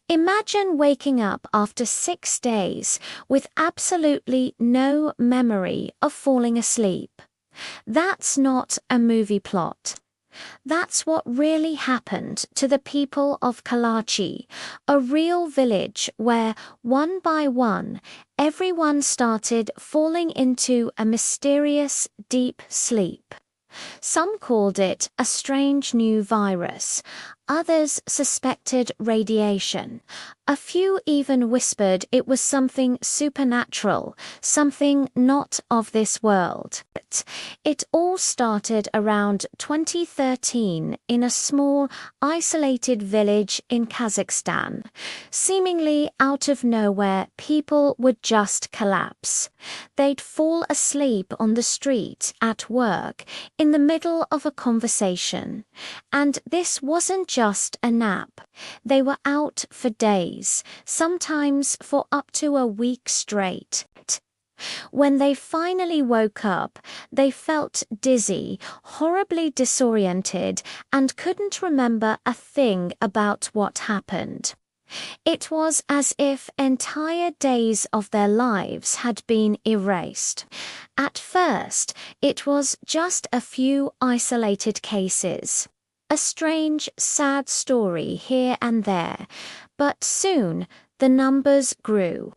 Imagine waking up after 6 days with absolutely no memory of falling asleep. That's not a movie plot. That's what really happened to the people of Kalachi, a real village where, one by one, everyone started falling into a mysterious, deep sleep. Some called it a strange new virus. Others suspected radiation. A few even whispered it was something supernatural, something not of this world. It all started around 2013 in a small, isolated village in Kazakhstan. Seemingly out of nowhere, people would just collapse. They'd fall asleep on the street, at work, in the middle of a conversation. And this wasn't just a nap. They were out for days, sometimes for up to a week straight. When they finally woke up, they felt dizzy, horribly disoriented, and couldn't remember a thing about what happened. It was as if entire days of their lives had been erased. At first, it was just a few isolated cases. A strange, sad story here and there, but soon the numbers grew.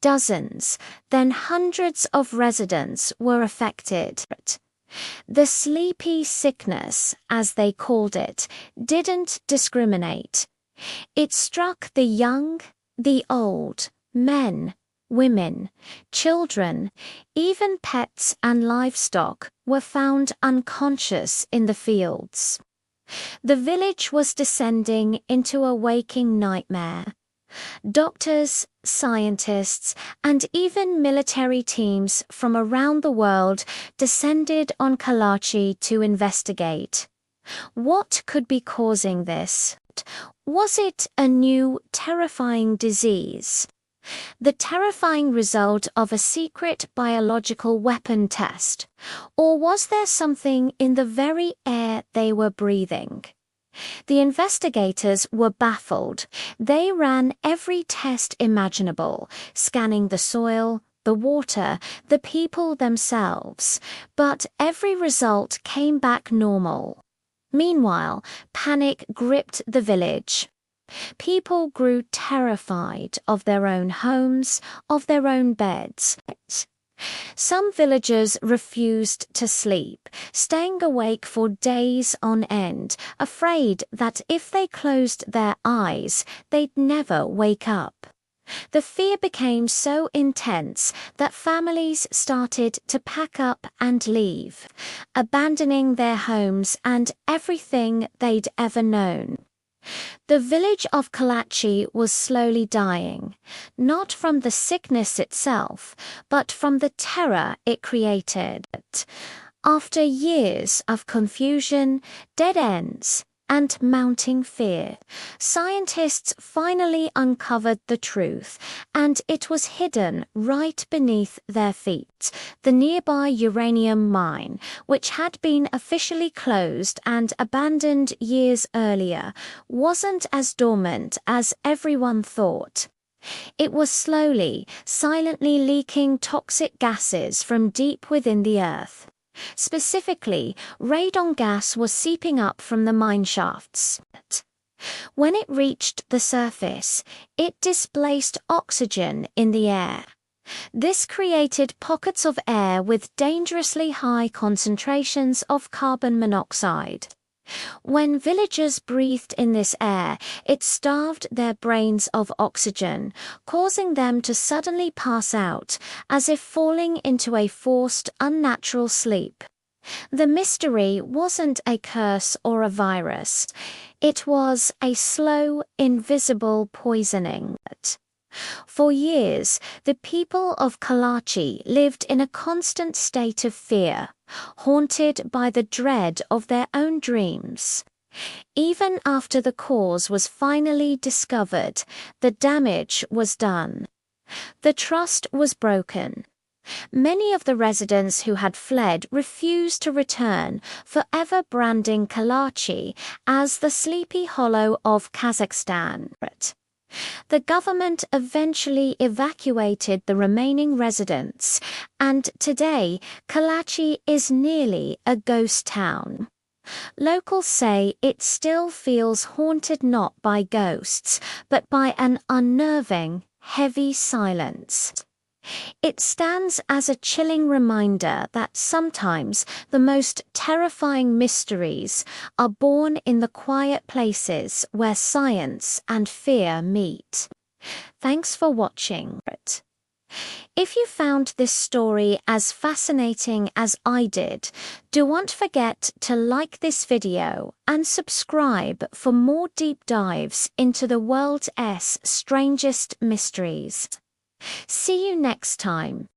Dozens, then hundreds of residents were affected. The sleepy sickness, as they called it, didn't discriminate. It struck the young, the old, men, women, children, even pets and livestock were found unconscious in the fields. The village was descending into a waking nightmare. Doctors, scientists, and even military teams from around the world descended on Kalachi to investigate. What could be causing this? Was it a new, terrifying disease? The terrifying result of a secret biological weapon test? Or was there something in the very air they were breathing? The investigators were baffled. They ran every test imaginable, scanning the soil, the water, the people themselves, but every result came back normal. Meanwhile, panic gripped the village. People grew terrified of their own homes, of their own beds. Some villagers refused to sleep, staying awake for days on end, afraid that if they closed their eyes, they'd never wake up. The fear became so intense that families started to pack up and leave, abandoning their homes and everything they'd ever known. The village of Kalachi was slowly dying, not from the sickness itself, but from the terror it created. After years of confusion, dead ends, and mounting fear, scientists finally uncovered the truth, and it was hidden right beneath their feet. The nearby uranium mine, which had been officially closed and abandoned years earlier, wasn't as dormant as everyone thought. It was slowly, silently leaking toxic gases from deep within the earth. Specifically, radon gas was seeping up from the mine shafts. When it reached the surface, it displaced oxygen in the air. This created pockets of air with dangerously high concentrations of carbon monoxide. When villagers breathed in this air, it starved their brains of oxygen, causing them to suddenly pass out, as if falling into a forced, unnatural sleep. The mystery wasn't a curse or a virus. It was a slow, invisible poisoning. For years, the people of Kalachi lived in a constant state of fear, haunted by the dread of their own dreams. Even after the cause was finally discovered, the damage was done. The trust was broken. Many of the residents who had fled refused to return, forever branding Kalachi as the Sleepy Hollow of Kazakhstan. The government eventually evacuated the remaining residents, and today Kalachi is nearly a ghost town. Locals say it still feels haunted not by ghosts, but by an unnerving, heavy silence. It stands as a chilling reminder that sometimes the most terrifying mysteries are born in the quiet places where science and fear meet. Thanks for watching. If you found this story as fascinating as I did, don't forget to like this video and subscribe for more deep dives into the world's strangest mysteries. See you next time.